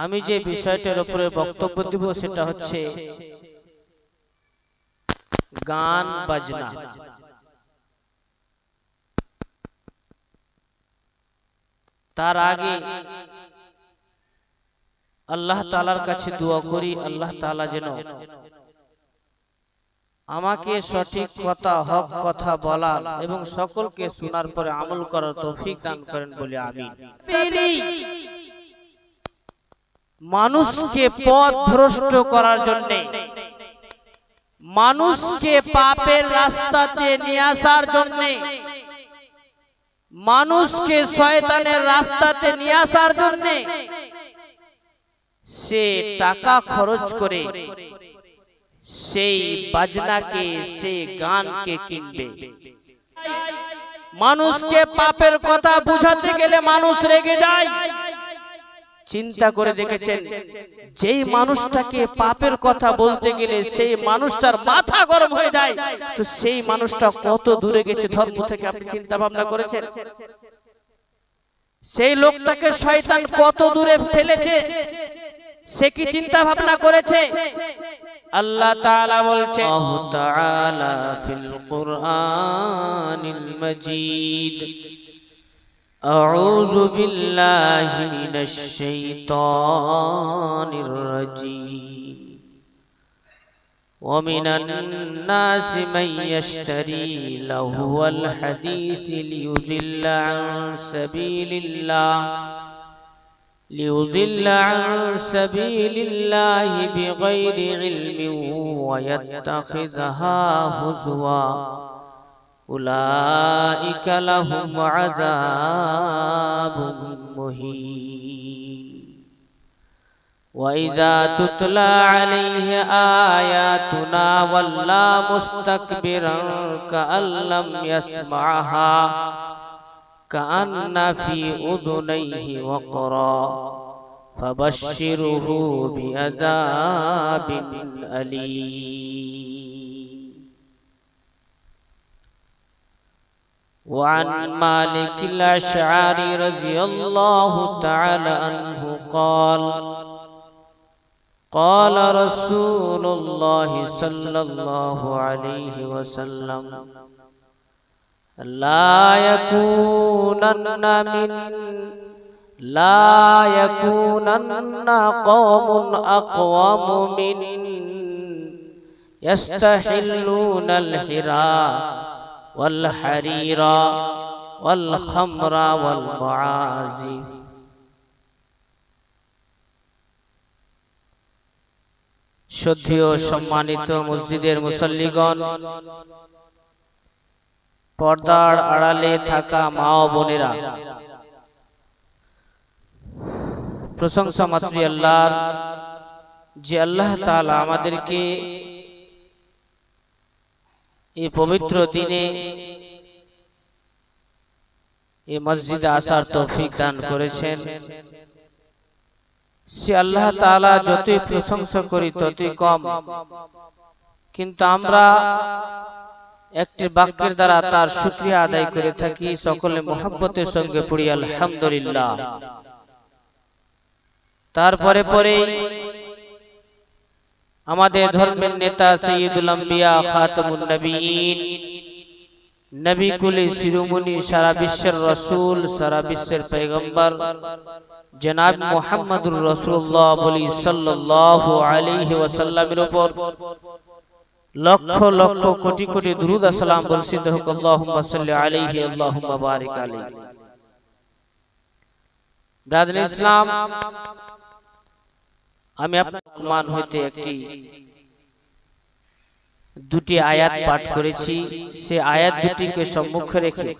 আমি যে বিষয়টার উপরে বক্তব্য দিব সেটা হচ্ছে গান বাজনা। তার আগে আল্লাহ তাআলার কাছে দোয়া করি, আল্লাহ তাআলা যেন আমাকে সঠিক কথা, হক কথা বলার এবং সকলকে শোনার পরে আমল করার তৌফিক দান করেন বলে আমিন। মানুষকে পথ ভ্রষ্ট করার জন্য, মানুষকে পাপের রাস্তাতে নিয়ে আসার জন্য, মানুষকে শয়তানের রাস্তাতে নিয়ে আসার জন্য সে টাকা খরচ করে সেই বাজনাকে, সেই গানকে কিনবে। মানুষকে পাপের কথা বুঝাতে গেলে মানুষ রেগে যায়। চিন্তা করে দেখেছেন, যেই মানুষটাকে পাপের কথা বলতে গেলে সেই মানুষটার মাথা গরম হয়ে যায়, তো সেই মানুষটা কত দূরে গেছে ধর্ম থেকে? আপনি চিন্তা ভাবনা করেছেন? সেই লোকটাকে শয়তান কত দূরে ফেলেছে, সে কি চিন্তা ভাবনা করেছে? আল্লাহ তাআলা বলছেন, আল্লাহ তাআলা ফিল কুরআনিল মাজিদ, আউযু বিল্লাহি মিনাশ শাইতানির রাজীম, ওয়া মিনান নাসি মান ইয়াশতারি লাহওয়াল হাদিসি লিয়ুযিল্লা আন সাবিলিল্লাহ عن سبيل الله بغير علم ويتخذها هزوا أولئك لهم عذاب مهين وإذا تتلى عليه آياتنا ولى مستكبرا كأن لم يسمعها كأن في أذنيه وقرا فبشره بعذاب أليم. وعن مالك الأشعري رضي الله تعالى عنه قال قال رسول الله صلى الله عليه وسلم لا يكونن قوم أقوام من يستحلون الحرى والحرير والخمر والمعازف. শ্রদ্ধেয় সম্মানিত মসজিদের মুসল্লিগণ, পর্দার আড়ালে থাকা মা ও বোনেরা, প্রশংসা মাত্র আল্লাহর, যে আল্লাহ তাআলা আমাদেরকে এই পবিত্র দিনে এই মসজিদে আসার তৌফিক দান করেছেন। সে আল্লাহ তাআলা যতই প্রশংসা করি ততই কম, কিন্তু আমরা একটি বাক্যের দ্বারা তার শুকরিয়া আদায় করে থাকি। সকলে মুহাব্বতের সঙ্গে পড়ি আলহামদুলিল্লাহ। তারপরে পরে আমাদের ধর্মের নেতা সাইয়্যিদুল আম্বিয়া খাতামুন নবিয়্যিন, নবী কুলে শিরোমণি, সারা বিশ্বের রাসূল, সারা বিশ্বের পয়গম্বর জনাব মুহাম্মদুর রাসূলুল্লাহ বলি সাল্লাল্লাহু আলাইহি ওয়াসাল্লামের উপর লক্ষ লক্ষ কোটি কোটি দুরূদ ও সালাম বর্ষিত হোক। আল্লাহুম্মা সাল্লি আলাইহি, আল্লাহুম্মা বারিক আলাইহি। ব্রাদার ইসলাম, আমি আপনার কুরআন হইতে দুটি আয়াত পাঠ করেছি। সে আয়াত দুটিকে সম্মুখে রেখে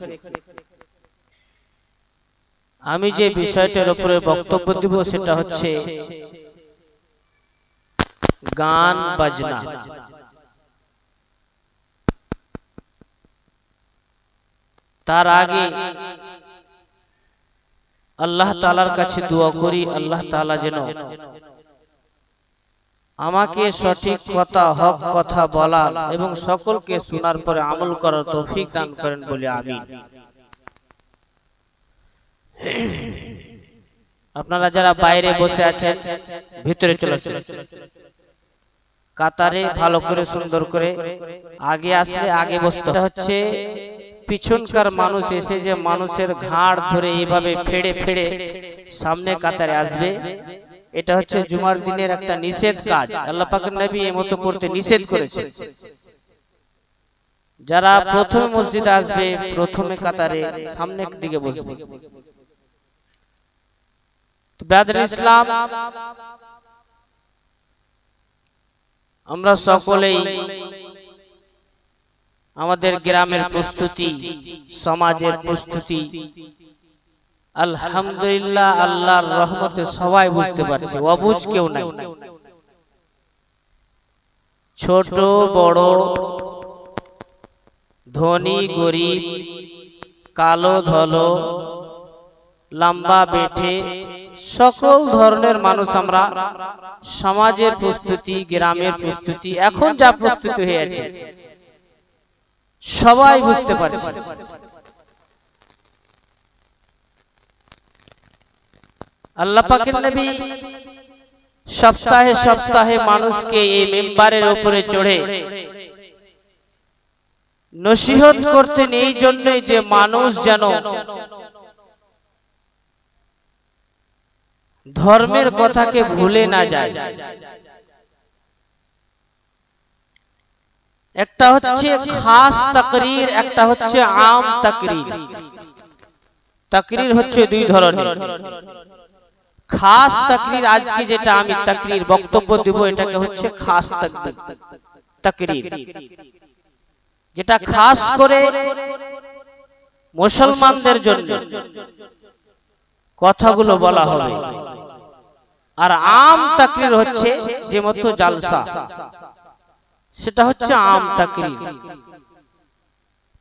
আমি যে বিষয়টার উপরে বক্তব্য দিব সেটা হচ্ছে গান বাজনা। তার আগে আল্লাহ তাআলার কাছে দোয়া করি, আল্লাহ তাআলা যেন আমাকে সঠিক কথা, হক কথা বলার এবং সকলকে শোনার পরে আমল করার তৌফিক দান করেন বলে আমিন। আপনারা যারা বাইরে বসে আছেন ভিতরে চলে আসুন, কাতারে ভালো করে সুন্দর করে আগে আসলে আগে বসতে হচ্ছে। পিছনকার মানুষ এসে যে মানুষের ঘাড় ধরে এইভাবে ফেড়ে ফেড়ে সামনে কাতারে আসবে, এটা হচ্ছে জুমার দিনের একটা নিষেধ কাজ। আল্লাহ পাকের নবী এই মতো করতে নিষেধ করেছে। যারা প্রথমে মসজিদে আসবে প্রথমে কাতারে সামনের দিকে বসবে। ব্রাদার ইসলাম, আমরা সকলেই আমাদের গ্রামের প্রস্তুতি, সমাজের প্রস্তুতি আলহামদুলিল্লাহ আল্লাহর রহমতে সবাই বুঝতে পারছে, অবুঝ কেউ নাই। ছোট বড়, ধনী গরিব, কালো ধলো, লম্বা বেঠে, সকল ধরনের মানুষ আমরা সমাজের প্রস্তুতি, গ্রামের প্রস্তুতি, এখন যা প্রস্তুতি হয়েছে সবাই বুঝতে পারছে। আল্লাহ পাকের নবী সপ্তাহে সপ্তাহে মানুষকে এই মিম্বারের উপরে চড়ে নসিহত করতেন, এই জন্যই যে মানুষ যেন ধর্মের কথাকে ভুলে না যায়। একটা হচ্ছে খাস তাকরীর, একটা হচ্ছে আম তাকরীর। তাকরীর হচ্ছে দুই ধরনের। খাস তাকরীর, আজকে যেটা আমি তাকরীর বক্তব্য দেব এটাকে হচ্ছে খাস তাকরীর, যেটা খাস করে মুসলমানদের জন্য কথাগুলো বলা হবে। আর আম তাকরীর হচ্ছে যে মতো জালসা, সেটা হচ্ছে আম তাকরীর।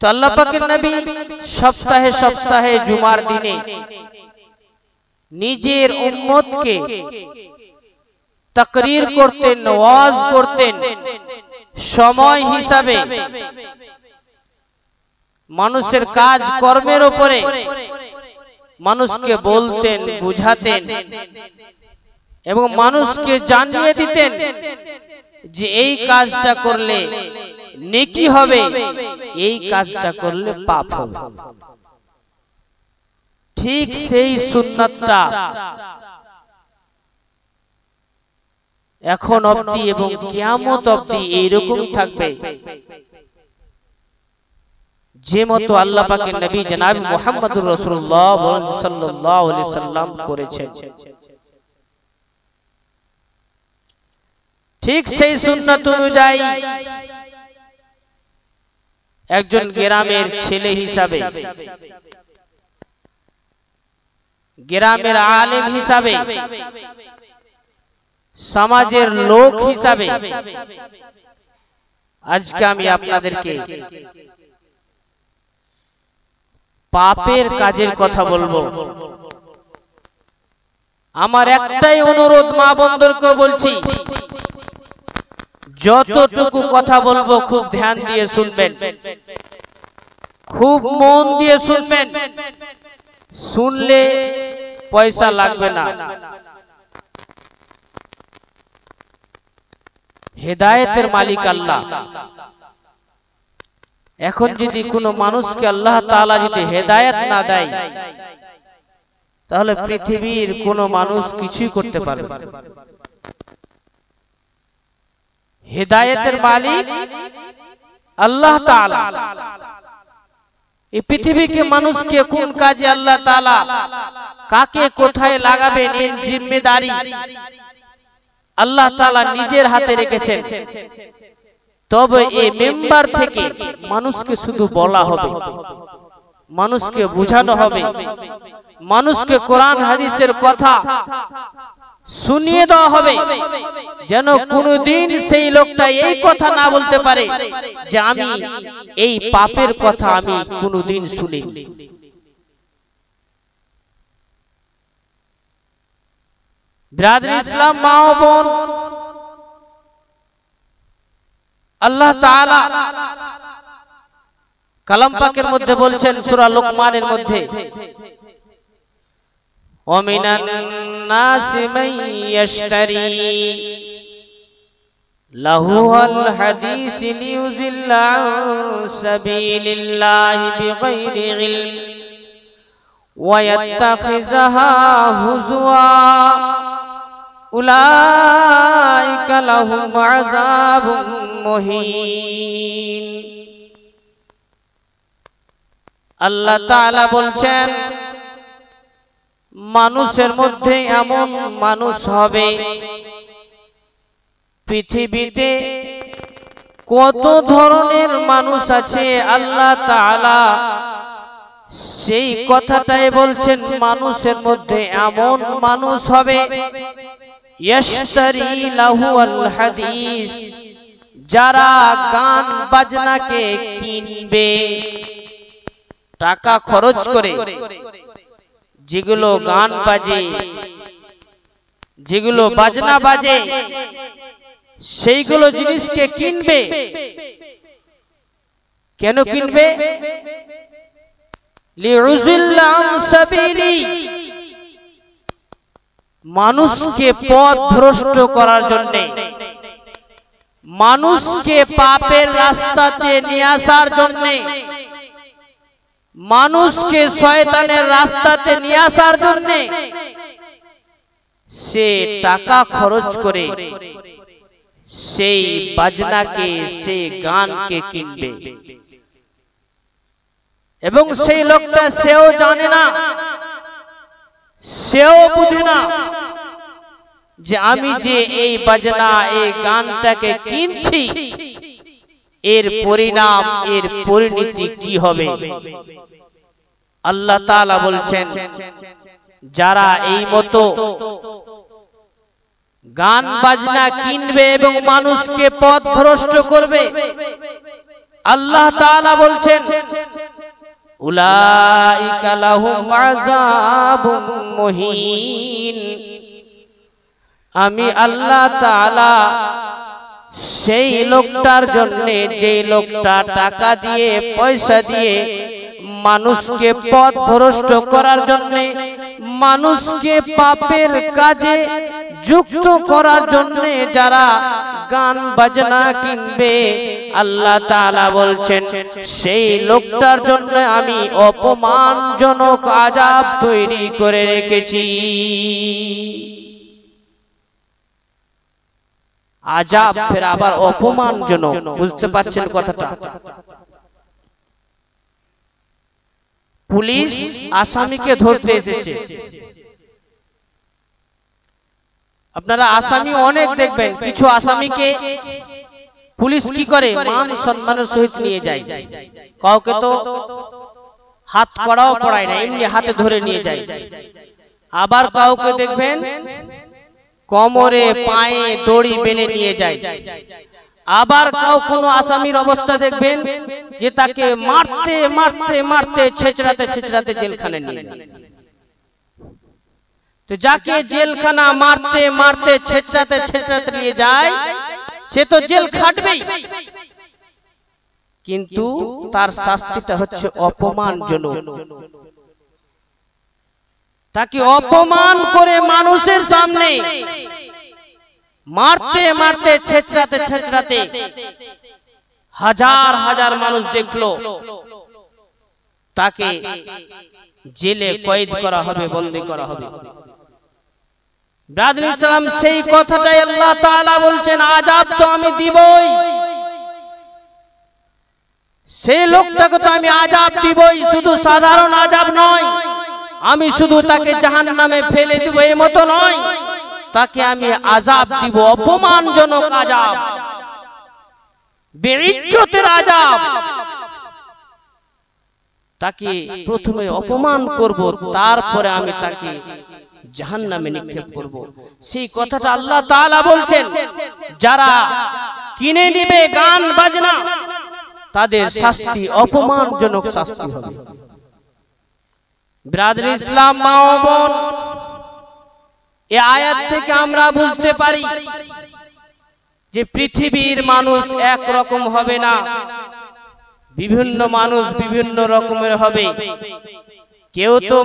তো আল্লাহ পাকের নবী সপ্তাহে সপ্তাহে জুমার দিনে নিজের উম্মতকে তাকরীর করতেন, ওয়াজ করতেন। সময় হিসাবে মানুষের কাজ কর্মের উপরে মানুষকে বলতেন, বুঝাতেন এবং মানুষকে জানিয়ে দিতেন যে এই কাজটা করলে নেকি হবে, এই কাজটা করলে পাপ হবে। ঠিক সেই সুন্নাতটা এখন অবধি এবং কিয়ামত অবধি এইরকমই থাকবে, যে মতো আল্লাহ পাকের নবী জনাব মুহাম্মদুর রাসূলুল্লাহ সাল্লাল্লাহু আলাইহি সাল্লাম করেছেন। ঠিক সেই সুন্নাত অনুযায়ী একজন গ্রামের ছেলে হিসাবে, গ্রামের আলেম হিসাবে, সমাজের লোক হিসাবে আজকে আমি আপনাদেরকে পাপের কাজের কথা বলবো। আমার একটাই অনুরোধ, মা বোনদেরকে বলছি, যতটুকু কথা বলবো খুব ধ্যান দিয়ে শুনবেন, খুব মন দিয়ে শুনবেন। শুনলে পয়সা লাগবে না, হেদায়েতের মালিক আল্লাহ। এখন যদি কোনো মানুষকে আল্লাহ তাআলা যদি হেদায়েত না দেয়, তাহলে পৃথিবীর কোনো মানুষ কিছুই করতে পারবে না। হেদায়েতের মালিক আল্লাহ তাআলা। এই পৃথিবীকে মানুষকে কোন কাজে আল্লাহ তাআলা কাকে কোথায় লাগাবেন এর জিম্মেদারি আল্লাহ তাআলা নিজের হাতে রেখেছেন। তবে এই মেম্বার থেকে মানুষকে শুধু বলা হবে, মানুষকে বোঝানো হবে, মানুষকে কোরআন হাদিসের কথা শুনিয়ে দেওয়া হবে, যেন কোনদিন সেই লোকটা এই কথা না বলতে পারে যে আমি এই পাপের কথা আমি কোনদিন শুনিনি। ব্রাদার ইসলাম, মা ও বোন, আল্লাহ তাআলা কালাম পাকের মধ্যে বলছেন, সূরা লুকমানের মধ্যে, ومن الناس من يشتري لهو الحديث ليضل عن سبيل الله بغير علم ويتخذها هزوا أولئك لهم عذاب مهين। আল্লাহ তাআলা বলছেন মানুষের মধ্যে এমন মানুষ হবে, পৃথিবীতে কত ধরনের মানুষ আছে আল্লাহ তাআলা সেই কথাটাই বলছেন। মানুষের মধ্যে এমন মানুষ হবে ইশতারি লাহুল হাদিস, যারা গান বাজনাকে কিনবে টাকা খরচ করে। যেগুলো গান বাজে, যেগুলো বাজনা বাজে, সেইগুলো জিনিসকে কিনবে। কেন কিনবে? লিউযিল্লা আন সাবিলি, মানুষকে পথ ভ্রষ্ট করার জন্য, মানুষকে পাপের রাস্তাতে নিয়ে আসার জন্য, মানুষকে শয়তানের রাস্তাতে নিয়ে আসার জন্য সে টাকা খরচ করে সেই বাজনাকে, সেই গানকে কিনবে। এবং সেই লোকটা সেও জানে না, সেও বুঝে না যে আমি যে এই বাজনা, এই গানটাকে কিনছি, এর পরিণাম, এর পরিণতি কি হবে। আল্লাহ তাআলা বলছেন যারা এই মতো গান বাজনা কিনবে এবং মানুষকে পথভ্রষ্ট করবে, আল্লাহ তাআলা বলছেন উলাইকা লাহুম আযাবুম মুহিন। আমি আল্লাহ তাআলা সেই লোকটার জন্য, যে লোকটা টাকা দিয়ে, পয়সা দিয়ে মানুষকে পথভ্রষ্ট করার জন্য, মানুষকে পাপের কাজে যুক্ত করার জন্য যারা গান বাজনা কিনবে, আল্লাহ তাআলা বলছেন সেই লোকটার জন্য আমি অপমানজনক আযাব তৈরি করে রেখেছি। আযাব ফের আবার অপমানজনক, বুঝতে পারছেন কথাটা? পুলিশ আসামিকে ধরতে এসেছে। আপনারা আসামি অনেক দেখবেন, কিছু আসামিকে পুলিশ কি করে, মান সম্মানের সহিত নিয়ে যায়। কাউকে তো হাত করাও পড়ায় না, এমনি হাতে ধরে নিয়ে যায়। আবার কাউকে দেখবেন কোমরে পায়ে দড়ি বেঁধে নিয়ে যায়। আবার কোনো আসামির অবস্থা দেখবেন যে তাকে মারতে মারতে মারতে ছেচড়াতে ছেচড়াতে জেলখানে নিয়ে যায়। তো যাকে জেলখানা মারতে মারতে ছেচড়াতে ছেচড়াতে নিয়ে যায় সে তো জেল খাটবেই, কিন্তু তার শাস্তিটা হচ্ছে অপমানজনক। তাকে অপমান করে মানুষের সামনে মারতে মারতে ছেচড়াতে ছেচড়াতে হাজার হাজার মানুষ দেখলো, তাকে জেলে কয়েদ করা হবে, বন্দী করা হবে। ব্রাদার ইসলাম, সেই কথাটাই আল্লাহ তাআলা বলছেন আযাব তো আমি দিবই, সেই লোকটাকে তো আমি আযাব দিবই। শুধু সাধারণ আযাব নয়, আমি শুধু তাকে জাহান্নামে ফেলে দিব এই মতো নয়, তাকে আমি আযাব দিব, অপমানজনক আযাব, বেইজ্জতের আযাব। তাকে প্রথমে অপমান করব, তারপরে আমি তাকে জাহান্নামে নিক্ষেপ করব। সেই কথাটা আল্লাহ তাআলা বলছেন যারা কিনে নেবে গান বাজনা, তাদের শাস্তি অপমানজনক শাস্তি হবে। ব্রাদার ইসলাম, মা ও বোন, এই আয়াত থেকে আমরা বুঝতে পারি যে পৃথিবীর মানুষ এক রকম হবে না, বিভিন্ন মানুষ বিভিন্ন রকমের হবে। কেউ তো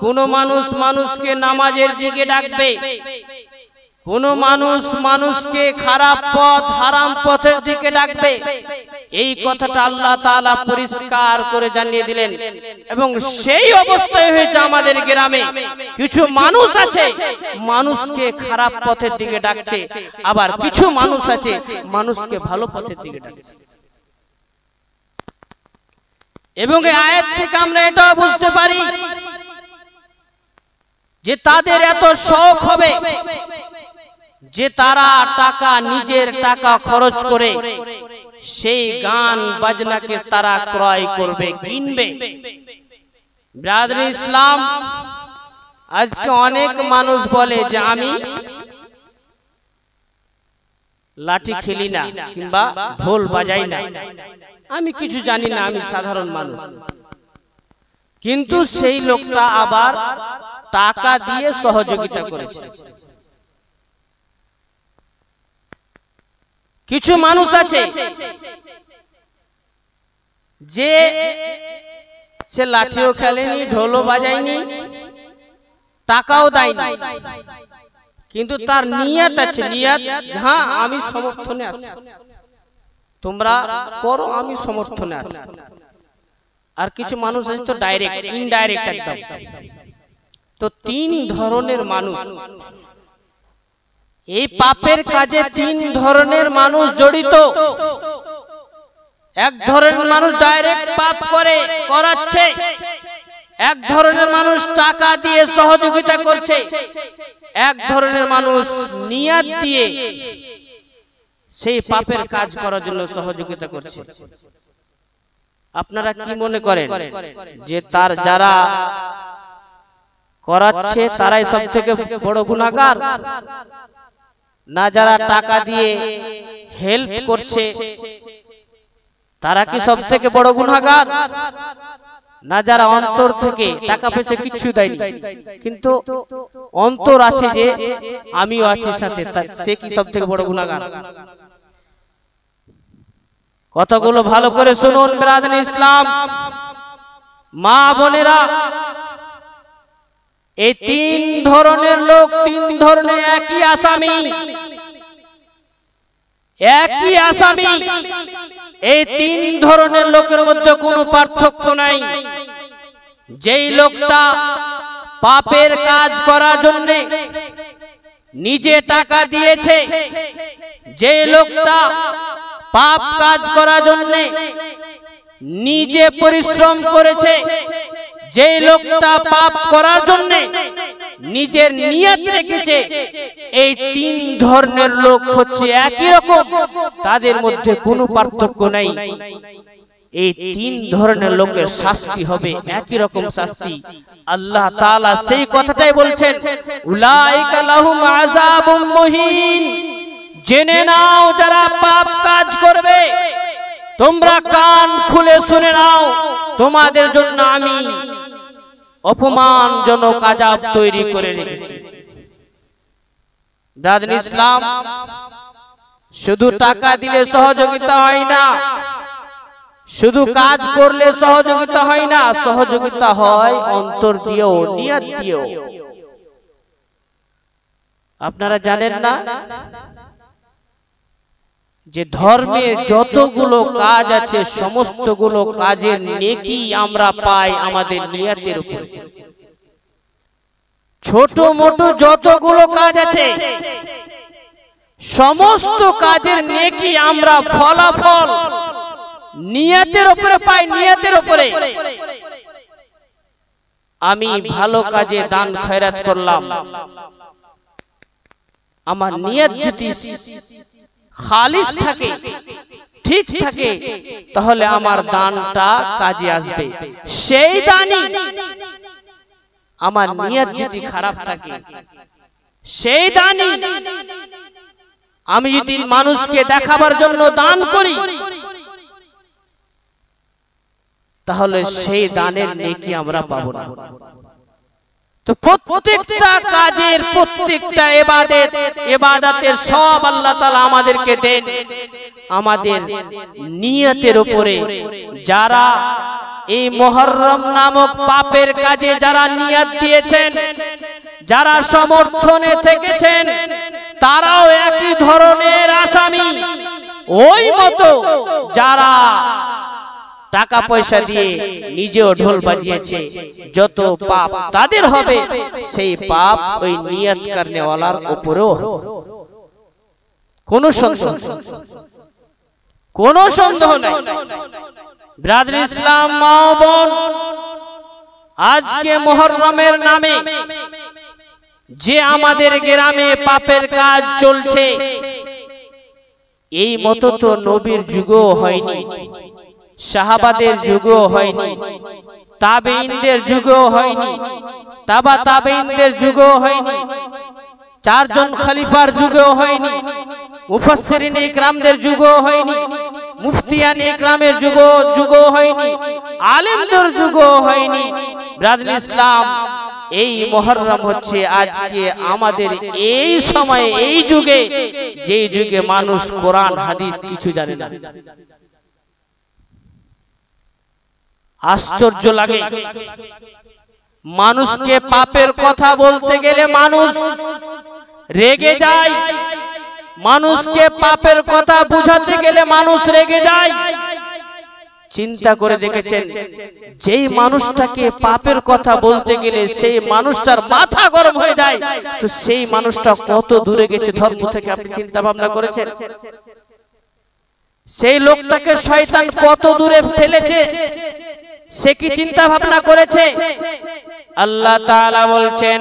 কোন মানুষ মানুষকে নামাজের দিকে ডাকবে, কোন মানুষ মানুষকে খারাপ পথ হারাম পথের দিকে ডাকবে। এই কথাটা আল্লাহ তাআলা পরিষ্কার করে জানিয়ে দিলেন। এবং সেই অবস্থায় হয়েছে আমাদের গ্রামে কিছু মানুষ আছে মানুষকে খারাপ পথের দিকে ডাকছে, আবার কিছু মানুষ আছে মানুষকে ভালো পথের দিকে ডাকছে। এবং এই আয়াত থেকে আমরা এটাও বুঝতে পারি যে তাদের এত শখ হবে যে তারা নিজের টাকা খরচ করে সেই গান বাজনাকে তারা ক্রয় করবে, কিনবে। ব্রাদার ইসলাম, আজকে অনেক মানুষ বলে যে আমি লাঠি খেলি না কিংবা ঢোল বাজাই না, আমি কিছু জানি না, আমি সাধারণ মানুষ। কিন্তু সেই লোকটা আবার টাকা দিয়ে সহযোগিতা করেছে। কিছু মানুষ আছে যে সে লাঠিও খেলেনি, ঢোলও বাজায়নি, টাকাও দেয়নি, কিন্তু তার নিয়ত আছে, নিয়ত হ্যাঁ আমি সমর্থনে আছি, তোমরা করো, আমি সমর্থনে আছি। আর কিছু মানুষ আছে তো ডাইরেক্ট, ইনডাইরেক্ট একদম। তো তিন ধরনের মানুষ এই পাপের কাজে, তিন ধরনের মানুষ জড়িত। এক ধরনের মানুষ ডাইরেক্ট পাপ করাচ্ছে, এক ধরনের মানুষ টাকা দিয়ে সহযোগিতা করছে, এক ধরনের মানুষ নিয়ত দিয়ে সেই পাপের কাজ করার জন্য সহযোগিতা করছে। আপনারা কি মনে করেন যে যারা করাচ্ছে তারাই সব থেকে বড় গুনাহগার, না যারা টাকা দিয়ে হেল্প করছে তারা কি সব থেকে বড় গুনাহগার, না যারা অন্তর থেকে টাকা পয়সা কিছু দেয়নি কিন্তু অন্তর আছে যে আমিও আছি সাথে, সে কি সব থেকে বড় গুনাহগার? কথাগুলো ভালো করে শুনুন ব্রাদার ইসলাম, মা বোনেরা। এই তিন ধরনের লোক, তিন ধরনের একই আসামি, একই আসামি। এই তিন ধরনের লোকের মধ্যে কোনো পার্থক্য নাই। যেই লোকটা পাপের কাজ করার জন্য নিজে টাকা দিয়েছে, যেই লোকটা পাপ কাজ করার জন্য নিজে পরিশ্রম করেছে, যেই লোকটা পাপ করার জন্য নিজের নিয়ত রেখেছে, এই তিন ধরনের লোক হচ্ছে একই রকম, তাদের মধ্যে কোনো পার্থক্য নাই। এই তিন ধরনের লোকের শাস্তি হবে একই রকম শাস্তি। আল্লাহ তাআলা সেই কথাটাই বলছেন, উলাইকা লাহুম আযাবুম মুহিন। জেনে নাও যারা পাপ কাজ করবে, তোমরা কান খুলে শুনে নাও, তোমাদের জন্য আমি অপমানজনক আযাব তৈরি করে রেখেছি। ব্রাদার ইসলাম, শুধু টাকা দিলে সহযোগিতা হয় না, শুধু কাজ করলে সহযোগিতা হয় না, সহযোগিতা হয় অন্তর দিয়েও, নিয়ত দিয়েও। আপনারা জানেন না যে ধর্মের যতগুলো কাজ আছে সমস্তগুলো কাজের নেকি আমরা পাই আমাদের নিয়তের উপর। ছোট মোটো যতগুলো কাজ আছে সমস্ত কাজের নেকি আমরা ফলাফল নিয়তের উপরে পাই, নিয়তের উপরে। আমি ভালো কাজে দান খয়রাত করলাম, আমার নিয়ত যদি খালিস থাকে, ঠিক থাকে, তাহলে আমার দানটা কাজে আসবে। সেই দানই আমার নিয়ত যদি খারাপ থাকে, সেই দানই আমি যদি মানুষকে দেখাবার জন্য দান করি, তাহলে সেই দানের নেকি আমরা পাবো না। তো প্রত্যেকটা কাজের, প্রত্যেকটা ইবাদতের সব আল্লাহ তাআলা আমাদেরকে দেন, আমাদের নিয়তের উপরে। যারা এই মুহররম নামক পাপের কাজে যারা নিয়ত দিয়েছেন, যারা সমর্থনে থেকেছেন, তারাও একই ধরনের আসামি। ওই মতো যারা টাকা পয়সা দিয়ে নিজেও ঢোল বাজিয়েছে, যত পাপ তাদের হবে, সেই পাপ ওই নিয়ত করনেওয়ালার উপরেও হবে। কোনো সন্দেহ নাই। ব্রাদার ইসলাম, মা ও বোন, আজকে মুহররমের নামে যে আমাদের গ্রামে পাপের কাজ চলছে, এই মতো তো নবীর যুগও হয়নি, সাহাবাদের যুগও হয়নি, তাবেঈনদের যুগও হয়নি, তাবা তাবেঈনদের যুগও হয়নি, চারজন খলিফার যুগও হয়নি, মুফাসসিরিন ইকরামদের যুগও হয়নি, মুফতিয়ান ইকরামের যুগও হয়নি, আলেমদের যুগও হয়নি। ব্রাদার ইসলাম, এই মুহররম হচ্ছে আজকে আমাদের এই সময়ে, এই যুগে, যে যুগে মানুষ কোরআন হাদিস কিছু জানে না। আশ্চর্য লাগে, মানুষকে পাপের কথা বলতে গেলে মানুষ রেগে যায়, মানুষকে পাপের কথা বুঝাতে গেলে মানুষ রেগে যায়। চিন্তা করে দেখেছেন, যেই মানুষটাকে পাপের কথা বলতে গেলে সেই মানুষটার মাথা গরম হয়ে যায়, তো সেই মানুষটা কত দূরে গেছে ধর্ম থেকে? আপনি চিন্তা ভাবনা করেছেন? সেই লোকটাকে শয়তান কত দূরে ফেলেছে, সে কি চিন্তা ভাবনা করেছে? আল্লাহ তাআলা বলছেন,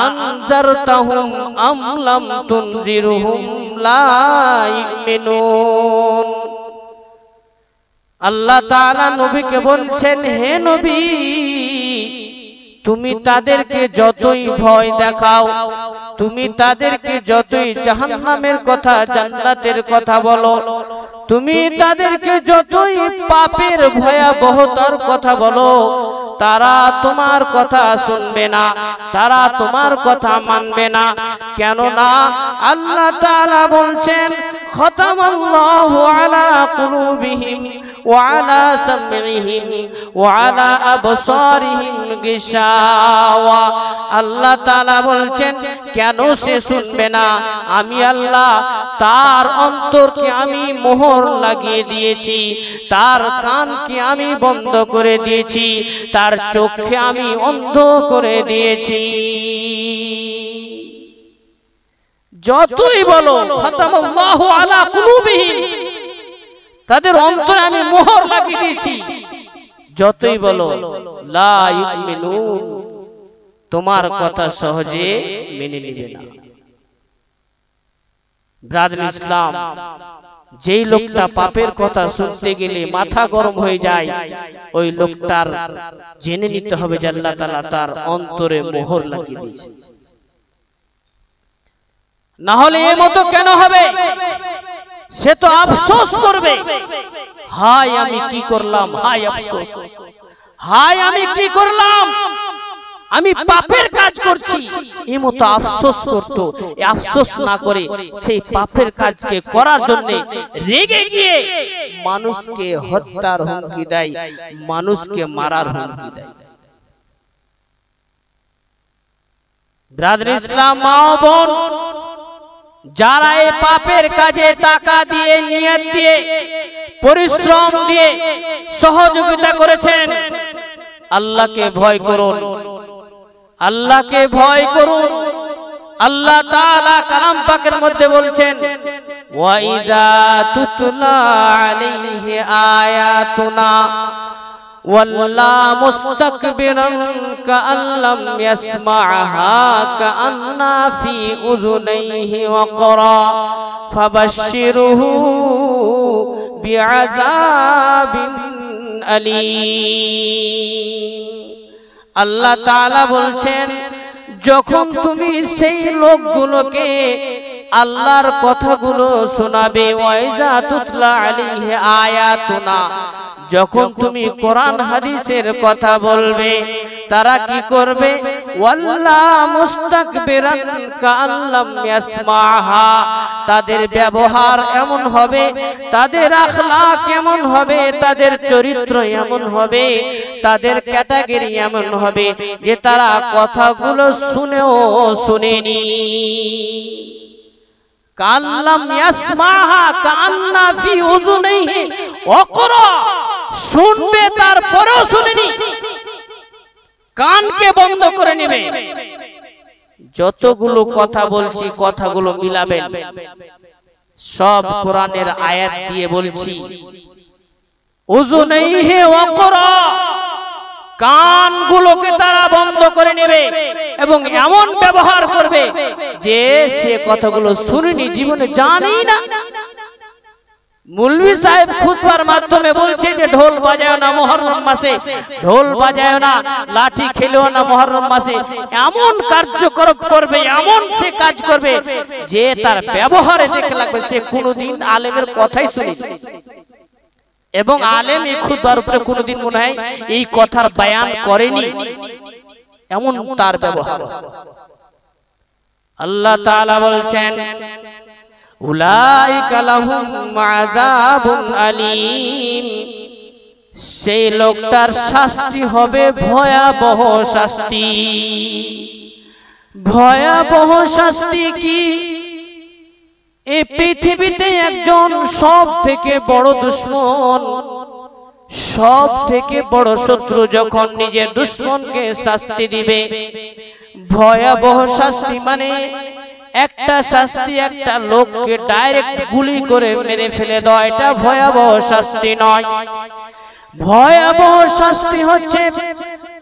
আনজারতাহুম আম লাম তুনজিরহুম লা ইউমিনুন। আল্লাহ তাআলা নবীকে বলছেন, হে নবী, তুমি তাদেরকে যতই ভয় দেখাও, তুমি তাদেরকে যতই জাহান্নামের কথা, জান্নাতের কথা বলো, তুমি তাদেরকে যতই পাপের ভয়াবহতার কথা বলো, তারা তোমার কথা শুনবে না, তারা তোমার কথা মানবে না। কেননা আল্লাহ তাআলা বলছেন, খতামাল্লাহু আলা কুলুবিহিম ওয়া আলা সামঈহিম ওয়া আলা আবসারিহিম গিশাওয়া। আল্লাহ তাআলা বলছেন, কেন সে শুনবে না? আমি আল্লাহ তার অন্তরকে আমি মোহর লাগিয়ে দিয়েছি, তার কানকে আমি বন্ধ করে দিয়েছি, তার চোখকে আমি অন্ধ করে দিয়েছি। যতই বলো খতামাল্লাহু আলা কুলুবিহিম, তাদের অন্তরে আমি মোহর লাগিয়ে দিয়েছি, যতই বলো লা ইউমিনুন, তোমার কথা সহজে মেনে নেবে না। ব্রাদার ইসলাম, যেই লোকটা পাপের কথা শুনতে গেলে মাথা গরম হয়ে যায়, ওই লোকটার জেনে নিতে হবে যে আল্লাহ তাআলা তার অন্তরে মোহর লাগিয়ে দিয়েছে। না হলে এর মতো কেন হবে? সে তো আফসোস করবে, হায় আমি কি করলাম, হায় আফসোস, হায় আমি কি করলাম, আমি পাপের কাজ করছি। এই মতো আফসোস করতো। আফসোস না করে সেই পাপের কাজকে করার জন্য রেগে গিয়ে মানুষকে হত্যার হুমকি দেয়, মানুষকে মারার হুমকি দেয়। ব্রাদার ইসলাম, মা ও বোন, যারা এই পাপের কাজে টাকা দিয়ে, নিয়ত দিয়ে, পরিশ্রম দিয়ে সহযোগিতা করেছেন, আল্লাহকে ভয় করুন, আল্লাহকে ভয় করুন। আল্লাহ তাআলা কালাম পাকের মধ্যে বলছেন, ওয়া ইযা তুতলা আলাইহি আয়াতুনা ওয়াল্লা মুস্তাকবিরান কাআল্লাম ইয়াসমা'হা কাআন্না ফি উযুনাইহি ওয়াকরা ফাবাশশিরহু বিআযাবিন আলীম। আল্লাহ তাআলা বলছেন, যখন তুমি সেই লোকগুলোকে আল্লাহর কথাগুলো শোনাবে। ওয়াইজা তুতলা আলাইহি আয়াতুনা, যখন তুমি কোরআন হাদিসের কথা বলবে তারা কি করবে? ওয়াল্লা মুস্তাকবিরান কাআল্লাম ইয়াসমাহা, তাদের ব্যবহার এমন হবে, তাদের আখলাক এমন হবে, তাদের চরিত্র এমন হবে, তাদের ক্যাটাগরি এমন হবে যে তারা কথাগুলো শুনেও শুনেনি। কাল্লাম ইয়াসমাহা কান্না ফি উযুনাইহি ওয়াকরা, শুনবে তারপরেও শুনেনি, কানকে বন্ধ করে নেবে। যতগুলো কথা বলছি কথাগুলো মিলাবেন, সব কোরআনের আয়াত দিয়ে বলছি। উযুনাইহি ওয়াকরা, কানগুলোকে তারা বন্ধ করে নেবে এবং এমন ব্যবহার করবে যে সে কথাগুলো শুনেনি, জীবনে জানেই না। মৌলভী সাহেব খুতবার মাধ্যমে বলছে যে ঢোল বাজায় না মুহররম মাসে, ঢোল বাজায় না, লাঠি খেলেও না মুহররম মাসে। এমন কার্যক্রম করবে, এমন সে কাজ করবে যে তার ব্যবহারে দেখে লাগবে সে কোনোদিন আলেমের কথাই শুনেনি এবং আলেম এই খুতবার উপরে কোনোদিন মনে হয় এই কথার বয়ান করেনি, এমন তার ব্যবহার। আল্লাহ তাআলা বলছেন উলাইকা লাহুম আযাবুন আলীম, সেই লোকটার শাস্তি হবে ভয়াবহ শাস্তি। ভয়াবহ শাস্তি কি? এই পৃথিবীতে একজন সব থেকে বড় দুশমন, সব থেকে বড় শত্রু যখন নিজের দুশমনকে শাস্তি দিবে, ভয়াবহ শাস্তি মানে একটা শাস্তি একটা লোককে ডাইরেক্ট গুলি করে মেরে ফেলে দেওয়া, এটা ভয়াবহ শাস্তি নয়। ভয়াবহ শাস্তি হচ্ছে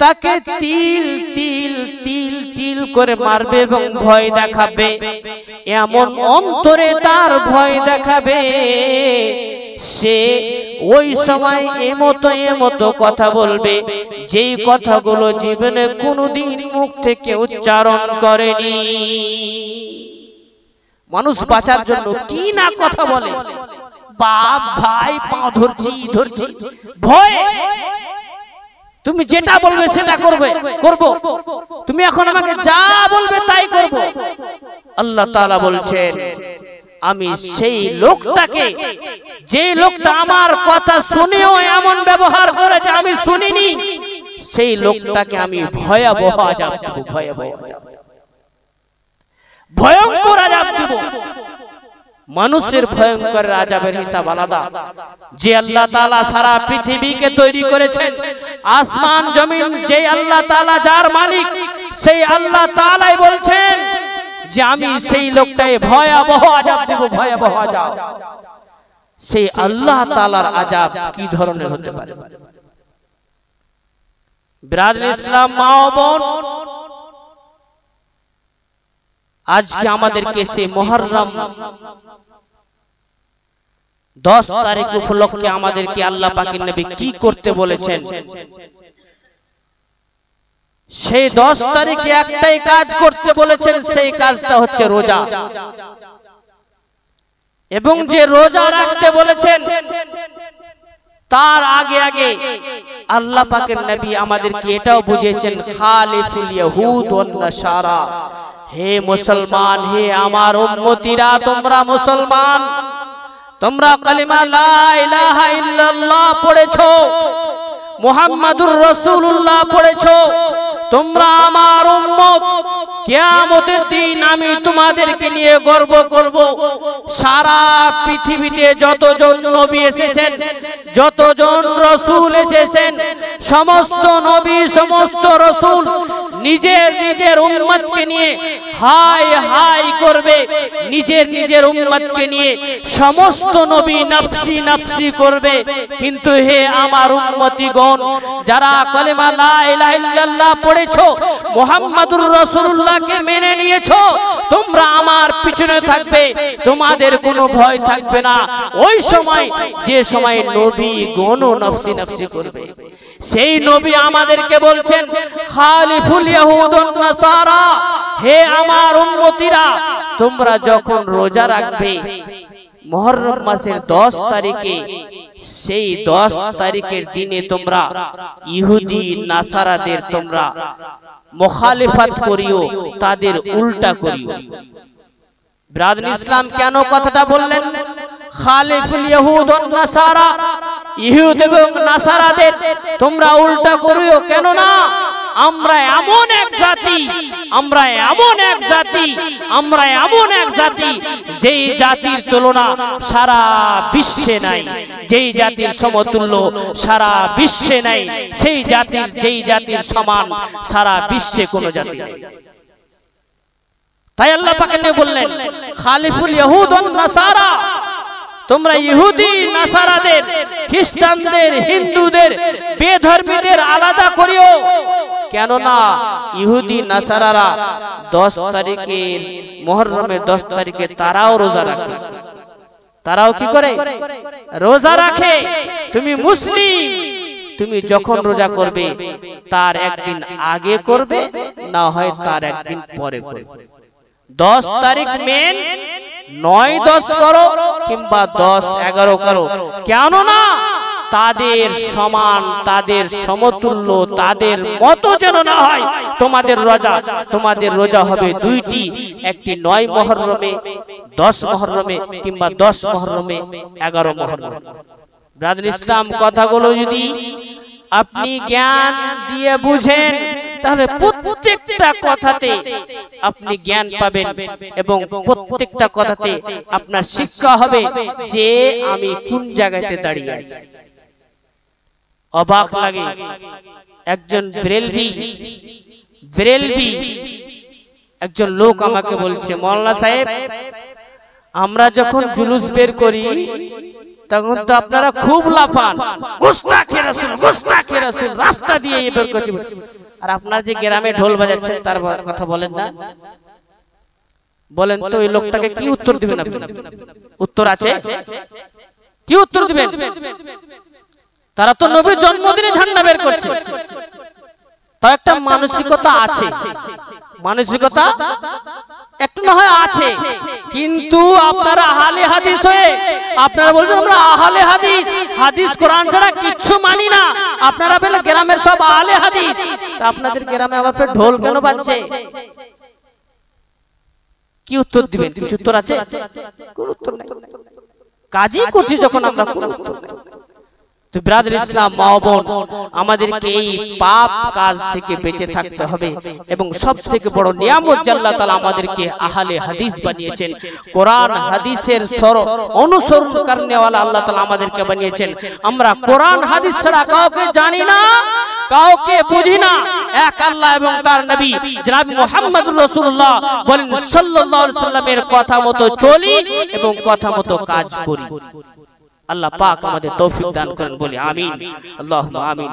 তাকে তিল তিল তিল তিল করে মারবে এবং ভয় দেখাবে, এমন অন্তরে তার ভয় দেখাবে সে ওই সময় এমতো কথা বলবে যেই কথাগুলো জীবনে কোনোদিন মুখ থেকে উচ্চারণ করেনি। মানুষ বাঁচার জন্য কি না কথা বলে, বাপ ভাই পাও ধরছি ধরছি ভয়। তুমি যেটা বলবে সেটা করব, তুমি এখন আমাকে যা বলবে তাই করব। আল্লাহ তাআলা বলছেন আমি সেই লোকটাকে, যে লোকটা আমার কথা শুনেও এমন ব্যবহার করে যে আমি শুনিনি, সেই লোকটাকে আমি ভয়াবহ আযাব দেব, ভয়াবহ আযাব, ভয়ঙ্কর আযাব দেব। মানুষের ভয়ঙ্কর আযাবের হিসাব আলাদা। যে আল্লাহ তাআলা সারা পৃথিবীকে তৈরি করেছেন, আসমান জমিন যে আল্লাহ তাআলা যার মালিক, সেই আল্লাহ তাআলাই বলছেন যে আমি সেই লোকটাকে ভয়াবহ আযাব দেব, ভয়াবহ আযাব। সেই আল্লাহ তাআলার আযাব কি ধরনের হতে পারে? বিরাদর ইসলাম, মা ও বোন, আজকে আমাদেরকে সেই মুহররম 10 তারিখ উপলক্ষে আমাদেরকে আল্লাহ পাকের নবী কি করতে বলেছেন? সেই 10 তারিখে একটাই কাজ করতে বলেছেন, সেই কাজটা হচ্ছে রোজা। এবং যে রোজা রাখতে বলেছেন তার আগে আগে আল্লাহ পাকের নবী আমাদেরকে এটাও বুঝিয়েছেন খালিফুল ইয়াহুদ ওয়ান নাসারা, হে মুসলমান, হে আমার উম্মতিরা, তোমরা মুসলমান, তোমরা কালিমা লা ইলাহা ইল্লাল্লাহ পড়েছো, মুহাম্মাদুর রাসূলুল্লাহ পড়েছো, তোমরা আমার উম্মত। কিয়ামতের দিন আমি তোমাদেরকে নিয়ে গর্ব করব। সারা পৃথিবীতে যতজন নবী এসেছেন, যতজন রাসূল এসেছেন, সমস্ত নবী সমস্ত রাসূল নিজের নিজের উম্মতকে নিয়ে হাই হাই করবে, নিজের নিজের উম্মতকে নিয়ে সমস্ত নবী নফসি নফসি করবে। কিন্তু হে আমার উম্মতিগণ, যারা কালেমা লা ইলাহা ইল্লাল্লাহ পড়েছো, মুহাম্মাদুর রাসূলুল্লাহকে মেনে নিয়েছো, তোমরা আমার পিছনে থাকবে, তোমাদের কোনো ভয় থাকবে না। ওই সময়, যে সময় নবী গণ নফসি নফসি করবে, সেই নবী আমাদেরকে বলছেন খালিফুল ইয়াহুদ ওয়ান নাসারা, হে আমার উম্মতিরা, তোমরা যখন রোজা রাখবে মুহররম মাসের 10 তারিখে, সেই 10 তারিখের দিনে তোমরা ইহুদি নাসারাদের তোমরা মুখালিফাত করিও, তাদের উল্টা করিও। ব্রাদার ইসলাম কেন কথাটা বললেন? খালিফুল ইহুদ ওয়ান নাসারা, ইহুদ এবং নাসারাদের তোমরা উল্টা করিও। কেন না? আমরা এমন এক জাতি, আমরা এমন এক জাতি, আমরা এমন এক জাতি যেই জাতির তুলনা সারা বিশ্বে নাই, যেই জাতির সমতুল্য সারা বিশ্বে নাই, সেই জাতির যেই জাতির সমান সারা বিশ্বে কোনো জাতি নেই। তাই আল্লাহ পাক নিয়ে বললেন খালিফুল ইহুদ ওয়ান নাসারা, তোমরা ইহুদি নাসারাদের, খ্রিস্টানদের, হিন্দুদের, বেধর্মীদের আলাদা করিও। কেন না ইহুদি নাসারারা 10 তারিখে মুহররমের 10 তারিখে তারাও রোজা রাখে। তারাও কি করে? রোজা রাখে। তুমি মুসলিম, তুমি যখন রোজা করবে তার একদিন আগে করবে, না হয় তার একদিন পরে করবে। 10 তারিখ মেন, 9-10 করো কিংবা 10-11 করো। কেন না তাদের সমান, তাদের সমতুল্য, তাদের মতো যেন না হয় তোমাদের রোজা। তোমাদের রোজা হবে দুইটি, একটি 9 মুহররমে, 10 মুহররমে কিংবা 10 মুহররমে, 11 মুহররমে। ব্রাদার ইসলাম, কথাগুলো যদি আপনি জ্ঞান দিয়ে বুঝেন তাহলে প্রত্যেকটা কথাতে আপনি জ্ঞান পাবেন এবং প্রত্যেকটা কথাতে আপনার শিক্ষা হবে যে আমি কোন জায়গাতে দাঁড়িয়ে আছি। অবাক লাগে, একজন বেরেলভি একজন লোক আমাকে বলছে, মাওলানা সাহেব আমরা যখন জুলুস বের করি তখন তো আপনারা খুব লাফান, গুস্তাখে রাসূল, গুস্তাখে রাসূল, রাস্তা দিয়ে বের করছে। আর আপনার যে গ্রামে ঢোল বাজাচ্ছেন তার কথা বলেন না? বলেন তো এই লোকটাকে কি উত্তর দিবেন আপনি? উত্তর আছে? কি উত্তর দিবেন? তারা তো নবীর জন্মদিনে ঝান্ডা বের করছে। তো একটা মানসিকতা আছে, মানসিকতা একটু না হয় আছে, কিন্তু আপনারা আহলে হাদিস হয়ে আপনারা বলছেন আমরা আহলে হাদিস, হাদিস কোরআন ছাড়া কিচ্ছু মানি না। আপনারা বলে গ্রামের সব আহলে হাদিস, তা আপনাদের গ্রামে আবার ফের ঢোল কেন বাজছে? কি উত্তর দিবেন? কিছু উত্তর আছে? কোন উত্তর নাই। কাজই করছি যখন আমরা, কোন উত্তর নাই। তো ব্রাদার ইসলাম, মা বোন, আমাদেরকে এই পাপ কাজ থেকে বেঁচে থাকতে হবে এবং সবথেকে বড় নিয়ামত যে আল্লাহ তাআলা আমাদেরকে আহলে হাদিস বানিয়েছেন, কোরআন হাদিসের অনুসরণ করনেওয়ালা আল্লাহ তাআলা আমাদেরকে বানিয়েছেন। আমরা কোরআন হাদিস ছাড়া কাউকে জানি না, কাউকে বুঝি না। এক আল্লাহ এবং তার নবী জনাব মুহাম্মদুর রাসূলুল্লাহ বলেন সাল্লাল্লাহু আলাইহি সাল্লামের কথা মতো চলি এবং কথা মতো কাজ করি। আল্লাহ পাক আমাদের তৌফিক দান করেন, বলি আমিন, আল্লাহুম্মা আমিন।